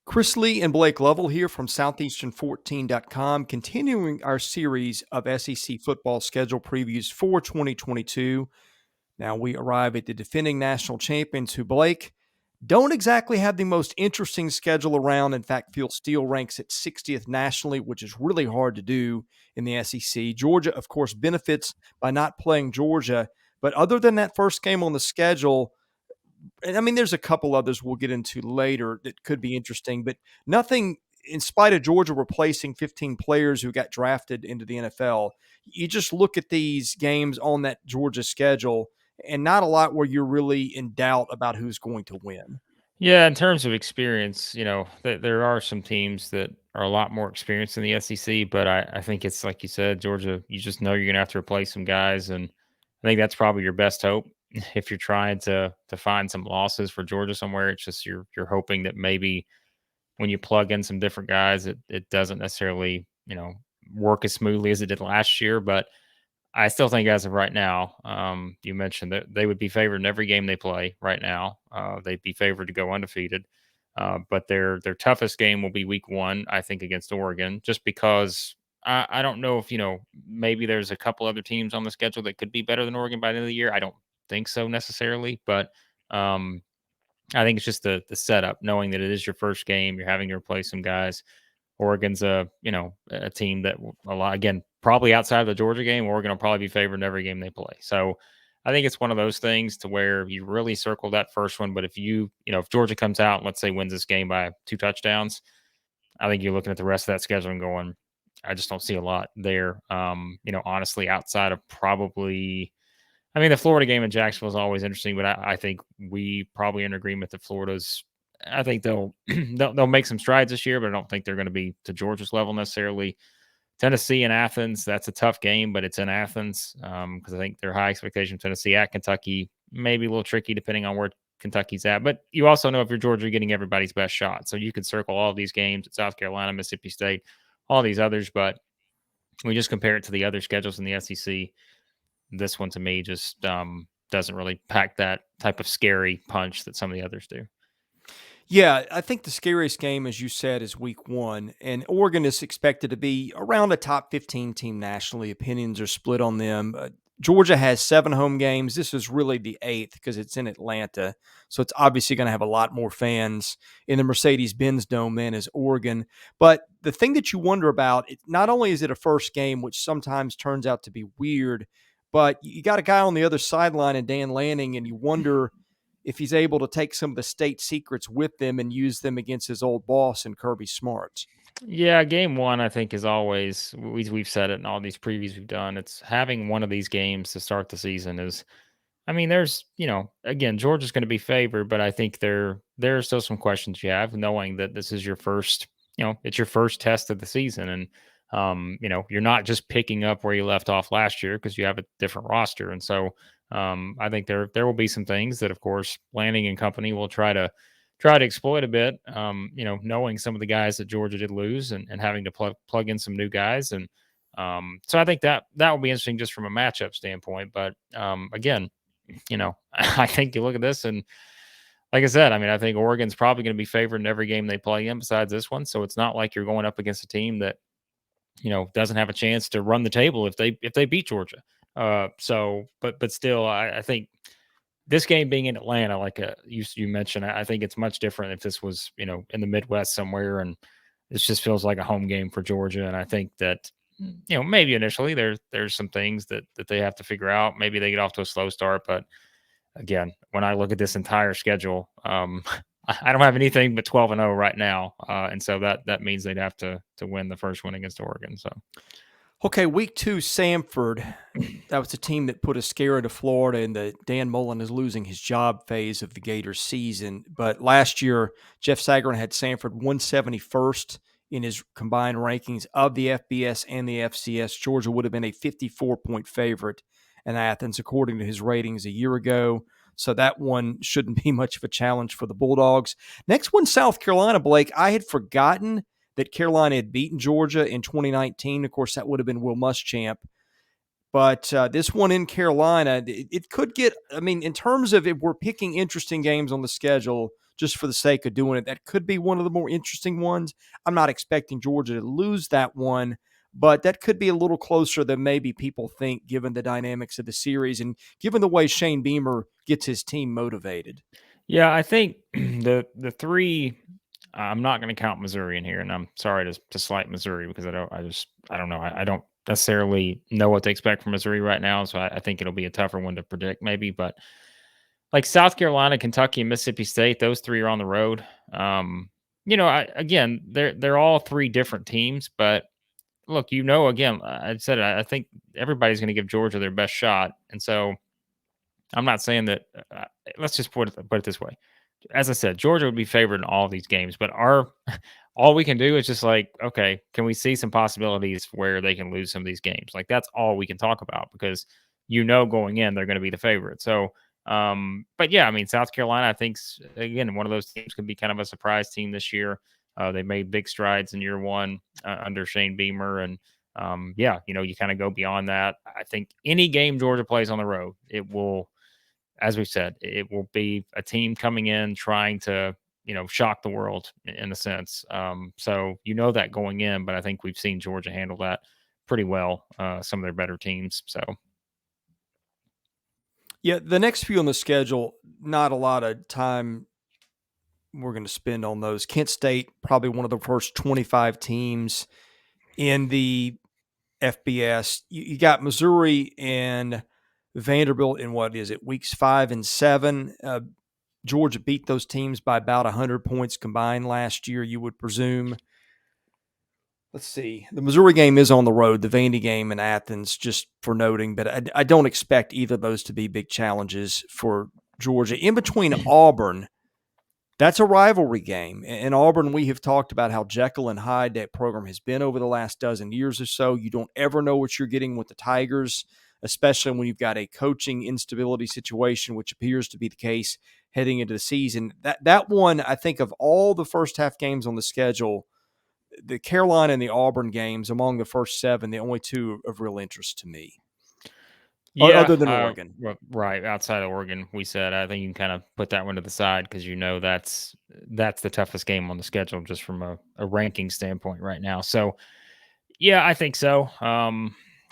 Chris Lee and Blake Lovell here from Southeastern14.com, continuing our series of SEC football schedule previews for 2022. Now we arrive at the defending national champions who, Blake, don't exactly have the most interesting schedule around. In fact, Phil Steele ranks at 60th nationally, which is really hard to do in the SEC. Georgia, of course, benefits by not playing Georgia. But other than that first game on the schedule, and I mean, there's a couple others we'll get into later that could be interesting, but nothing in spite of Georgia replacing 15 players who got drafted into the NFL. You just look at these games on that Georgia schedule and not a lot where you're really in doubt about who's going to win. Yeah, in terms of experience, there are some teams that are a lot more experienced in the SEC, but I think it's like you said, Georgia, you just know you're going to have to replace some guys. And I think that's probably your best hope if you're trying to find some losses for Georgia somewhere. It's just you're hoping that maybe when you plug in some different guys, it doesn't necessarily, work as smoothly as it did last year. But I still think as of right now, you mentioned that they would be favored in every game they play right now. They'd be favored to go undefeated. But their toughest game will be week one, I think, against Oregon, just because I don't know if, maybe there's a couple other teams on the schedule that could be better than Oregon by the end of the year. I don't think so necessarily, but um, I think it's just the setup, knowing that it is your first game, you're having to replace some guys. Oregon's a team that a lot, again, probably outside of the Georgia game, Oregon will probably be favored in every game they play. So I think it's one of those things to where you really circle that first one. But if if Georgia comes out and let's say wins this game by 2 touchdowns, I think you're looking at the rest of that schedule and going, I just don't see a lot there. Honestly, outside of probably, I mean, the Florida game in Jacksonville is always interesting, but I think we probably in agreement that Florida's. I think they'll they'll make some strides this year, but I don't think they're going to be to Georgia's level necessarily. Tennessee and Athens, that's a tough game, but it's in Athens because I think they're high expectation. Tennessee at Kentucky, maybe a little tricky depending on where Kentucky's at. But you also know if you're Georgia, you're getting everybody's best shot. So you could circle all these games at South Carolina, Mississippi State, all these others. But we just compare it to the other schedules in the SEC. This one to me just doesn't really pack that type of scary punch that some of the others do. Yeah, I think the scariest game, as you said, is week one. And Oregon is expected to be around a top 15 team nationally. Opinions are split on them. Georgia has 7 home games. This is really the 8th because it's in Atlanta. So it's obviously going to have a lot more fans in the Mercedes-Benz Dome than is Oregon. But the thing that you wonder about, not only is it a first game, which sometimes turns out to be weird, but you got a guy on the other sideline in Dan Lanning, and you wonder if he's able to take some of the state secrets with them and use them against his old boss and Kirby Smart. Yeah, game one, I think, is always we've said it in all these previews we've done. It's having one of these games to start the season is I mean, there's, again, Georgia's going to be favored, but I think there are still some questions you have, knowing that this is your first, it's your first test of the season, and you're not just picking up where you left off last year because you have a different roster, and so I think there will be some things that, of course, Lanning and company will try to exploit a bit. Knowing some of the guys that Georgia did lose and having to plug in some new guys, and so I think that will be interesting just from a matchup standpoint. But again, I think you look at this and like I said, I mean, I think Oregon's probably going to be favored in every game they play in besides this one. So it's not like you're going up against a team that, doesn't have a chance to run the table if they beat Georgia. But still, I think this game being in Atlanta, like you mentioned, I think it's much different if this was, in the Midwest somewhere, and this just feels like a home game for Georgia. And I think that, maybe initially there's some things that they have to figure out. Maybe they get off to a slow start, but again, when I look at this entire schedule, I don't have anything but 12-0 right now, and so that means they'd have to win the first one against Oregon. So, Okay, week 2, Samford. That was the team that put a scare into Florida in the Dan Mullen is losing his job phase of the Gators season. But last year, Jeff Sagarin had Samford 171st in his combined rankings of the FBS and the FCS. Georgia would have been a 54-point favorite in Athens, according to his ratings a year ago. So that one shouldn't be much of a challenge for the Bulldogs. Next one, South Carolina, Blake. I had forgotten that Carolina had beaten Georgia in 2019. Of course, that would have been Will Muschamp. But this one in Carolina, it could get, I mean, in terms of if we're picking interesting games on the schedule, just for the sake of doing it. That could be one of the more interesting ones. I'm not expecting Georgia to lose that one, but that could be a little closer than maybe people think, given the dynamics of the series and given the way Shane Beamer gets his team motivated. Yeah, I think the three. I'm not going to count Missouri in here, and I'm sorry to slight Missouri because I don't know. I don't necessarily know what to expect from Missouri right now, so I think it'll be a tougher one to predict, maybe. But like South Carolina, Kentucky, and Mississippi State, those three are on the road. Again, they're all three different teams, but look, again, I said I think everybody's going to give Georgia their best shot, and so I'm not saying that. Let's just put it this way. As I said, Georgia would be favored in all of these games, but all we can do is just like, okay, can we see some possibilities where they can lose some of these games? Like that's all we can talk about because going in they're going to be the favorite. So, but yeah, I mean South Carolina, I think again one of those teams could be kind of a surprise team this year. They made big strides in year one under Shane Beamer, and you kind of go beyond that. I think any game Georgia plays on the road, it will, as we said, it will be a team coming in trying to, shock the world in a sense. So that going in, but I think we've seen Georgia handle that pretty well. Some of their better teams. So. Yeah, the next few on the schedule, not a lot of time we're going to spend on those. Kent State, probably one of the first 25 teams in the FBS. You got Missouri and Vanderbilt in weeks 5 and 7. Georgia beat those teams by about 100 points combined last year, you would presume. Let's see. The Missouri game is on the road, the Vandy game in Athens, just for noting, but I don't expect either of those to be big challenges for Georgia. In between Auburn, that's a rivalry game. In Auburn, we have talked about how Jekyll and Hyde that program has been over the last dozen years or so. You don't ever know what you're getting with the Tigers, especially when you've got a coaching instability situation, which appears to be the case heading into the season. That one, I think, of all the first half games on the schedule, the Carolina and the Auburn games among the first 7, the only two of real interest to me. Yeah, Other than Oregon. Right. Outside of Oregon, we said, I think you can kind of put that one to the side because that's the toughest game on the schedule just from a ranking standpoint right now. So, yeah, I think so.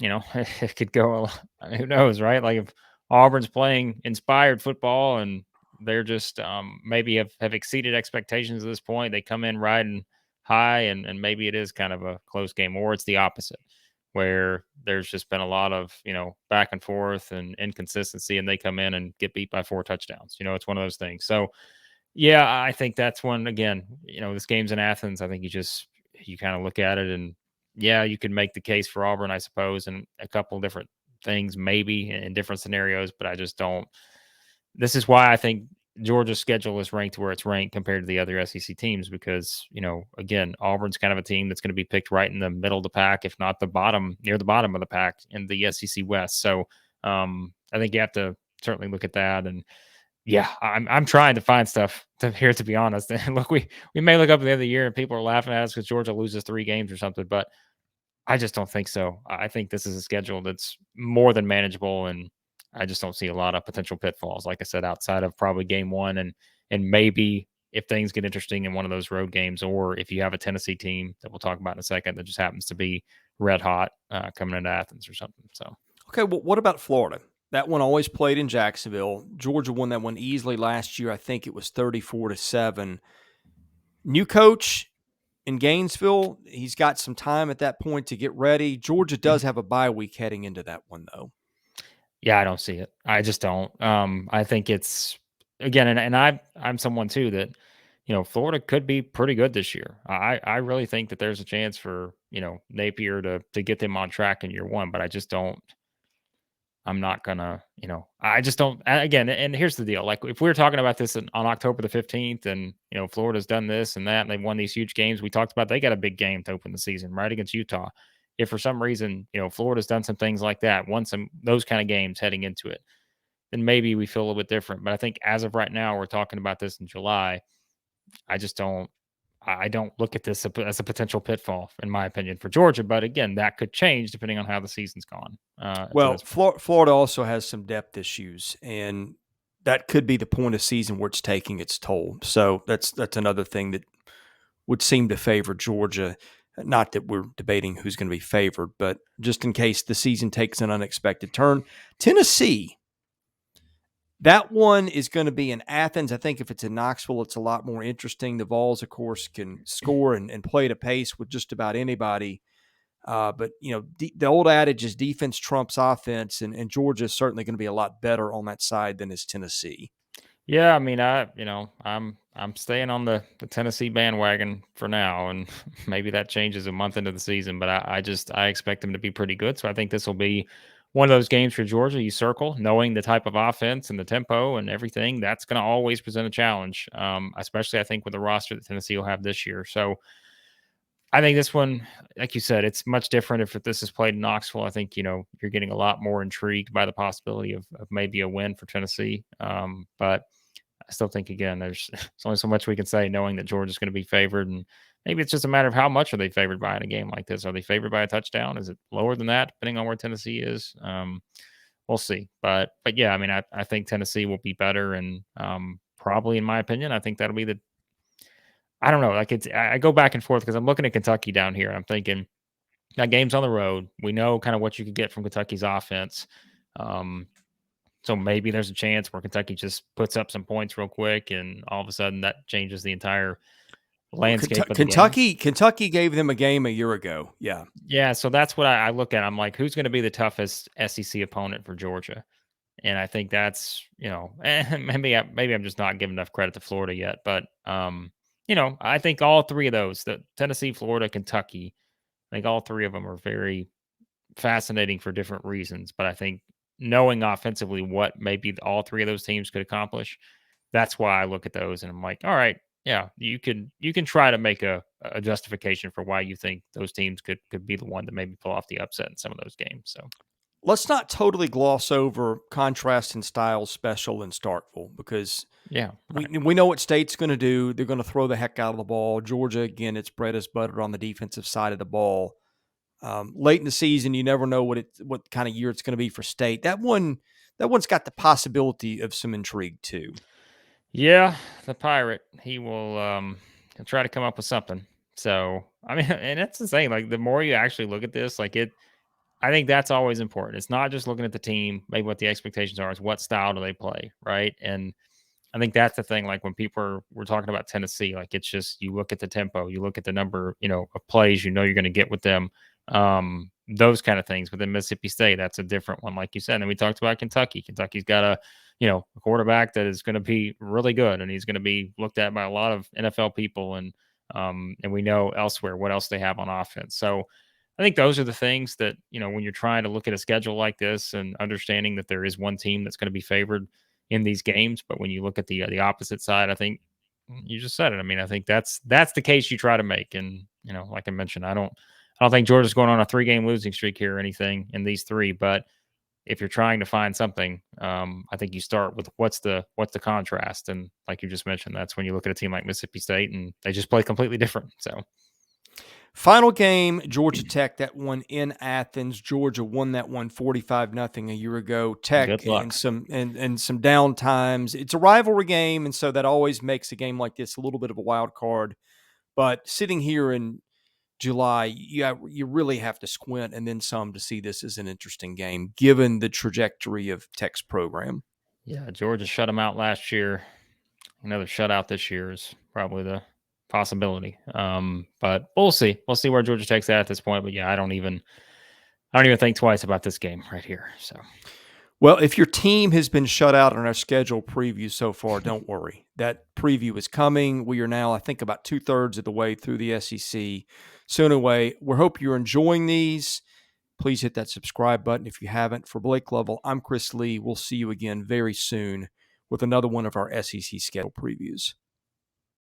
It could go, who knows, right? Like if Auburn's playing inspired football and they're just maybe have exceeded expectations at this point, they come in riding high and maybe it is kind of a close game, or it's the opposite where there's just been a lot of, back and forth and inconsistency and they come in and get beat by 4 touchdowns. It's one of those things. So, yeah, I think that's one, again, this game's in Athens. I think you kind of look at it and, yeah, you could make the case for Auburn, I suppose, and a couple different things maybe in different scenarios, but I just don't. This is why I think Georgia's schedule is ranked where it's ranked compared to the other SEC teams because, again, Auburn's kind of a team that's going to be picked right in the middle of the pack, if not near the bottom of the pack in the SEC West. So I think you have to certainly look at that. And yeah, I'm trying to find stuff here, to be honest. And look, we may look up at the end of the year and people are laughing at us because Georgia loses 3 games or something, but I just don't think so. I think this is a schedule that's more than manageable, and I just don't see a lot of potential pitfalls. Like I said, outside of probably game 1, and maybe if things get interesting in one of those road games, or if you have a Tennessee team that we'll talk about in a second that just happens to be red hot coming into Athens or something. So, okay, well, what about Florida? That one always played in Jacksonville. Georgia won that one easily last year. I think it was 34-7. New coach in Gainesville. He's got some time at that point to get ready. Georgia does have a bye week heading into that one, though. Yeah, I don't see it. I just don't. I think it's, again, and I'm someone too that, Florida could be pretty good this year. I really think that there's a chance for, Napier to get them on track in year 1, but I just don't. I'm not gonna, I just don't. Again, and here's the deal: like if we were talking about this on October the 15th, and Florida's done this and that, and they've won these huge games, we talked about they got a big game to open the season, right, against Utah. If for some reason, Florida's done some things like that, won some those kind of games heading into it, then maybe we feel a little bit different. But I think as of right now, we're talking about this in July. I just don't. I don't look at this as a potential pitfall, in my opinion, for Georgia. But again, that could change depending on how the season's gone. Well, Florida also has some depth issues, and that could be the point of season where it's taking its toll. So that's another thing that would seem to favor Georgia. Not that we're debating who's going to be favored, but just in case the season takes an unexpected turn. Tennessee, that one is going to be in Athens. I think if it's in Knoxville, it's a lot more interesting. The Vols, of course, can score and play at a pace with just about anybody. But, the old adage is defense trumps offense, and Georgia is certainly going to be a lot better on that side than is Tennessee. Yeah, I mean, I'm staying on the Tennessee bandwagon for now, and maybe that changes a month into the season. But I expect them to be pretty good. So I think this will be one of those games for Georgia. You circle, knowing the type of offense and the tempo and everything. That's going to always present a challenge, especially I think with the roster that Tennessee will have this year. So I think this one, like you said, it's much different if this is played in Knoxville. I think you're getting a lot more intrigued by the possibility of maybe a win for Tennessee. But I still think again, there's only so much we can say, knowing that Georgia's going to be favored, and maybe it's just a matter of how much are they favored by in a game like this. Are they favored by a touchdown? Is it lower than that, depending on where Tennessee is? We'll see. But yeah, I mean, I think Tennessee will be better, and probably, in my opinion, I think that'll be the. I don't know. Like I go back and forth because I'm looking at Kentucky down here. And I'm thinking that game's on the road. We know kind of what you could get from Kentucky's offense. So maybe there's a chance where Kentucky just puts up some points real quick, and all of a sudden that changes the entire Well, landscape of the game. Kentucky gave them a game a year ago. Yeah. Yeah, so that's what I look at. I'm like, who's going to be the toughest SEC opponent for Georgia? And I think that's maybe I'm just not giving enough credit to Florida yet, but I think all three of those, the Tennessee, Florida, Kentucky, I think all three of them are very fascinating for different reasons. But I think knowing offensively what maybe all three of those teams could accomplish, that's why I look at those and I'm like, all right, yeah, you can try to make a justification for why you think those teams could be the one to maybe pull off the upset in some of those games. So Let's not totally gloss over contrast and style special in Starkville, because yeah, right. we know what State's going to do. They're going to throw the heck out of the ball. Georgia, again, it's bread is butter on the defensive side of the ball. Late in the season, you never know what kind of year it's going to be for State. That one's got the possibility of some intrigue too. Yeah, the pirate, he'll try to come up with something. So I mean, and that's the thing. Like the more you actually look at this, I think that's always important. It's not just looking at the team, maybe what the expectations are, it's what style do they play, right? And I think that's the thing. Like when we're talking about Tennessee, like it's just you look at the tempo, you look at the number, of plays you're going to get with them, those kind of things. But then Mississippi State, that's a different one, like you said. And we talked about Kentucky. Kentucky's got a quarterback that is going to be really good, and he's going to be looked at by a lot of NFL people, and we know elsewhere what else they have on offense. So I think those are the things that, when you're trying to look at a schedule like this and understanding that there is one team that's going to be favored in these games. But when you look at the opposite side, I think you just said it. I mean, I think that's the case you try to make. And, like I mentioned, I don't think Georgia's going on a 3-game losing streak here or anything in these three. But if you're trying to find something, I think you start with what's the contrast. And like you just mentioned, that's when you look at a team like Mississippi State and they just play completely different. So Final game, Georgia Tech, that one in Athens. Georgia won that one 45-0 a year ago. Tech good luck. and some down times. It's a rivalry game, and so that always makes a game like this a little bit of a wild card. But sitting here in July, you really have to squint and then some to see this as an interesting game, given the trajectory of Tech's program. Yeah, Georgia shut them out last year. Another shutout this year is probably the possibility. But we'll see. We'll see where Georgia Tech's at this point. But yeah, I don't even think twice about this game right here. So Well, if your team has been shut out on our schedule preview so far, don't worry. That preview is coming. We are now, I think, about 2/3 of the way through the SEC. So anyway, we hope you're enjoying these. Please hit that subscribe button if you haven't. For Blake Lovell, I'm Chris Lee. We'll see you again very soon with another one of our SEC schedule previews.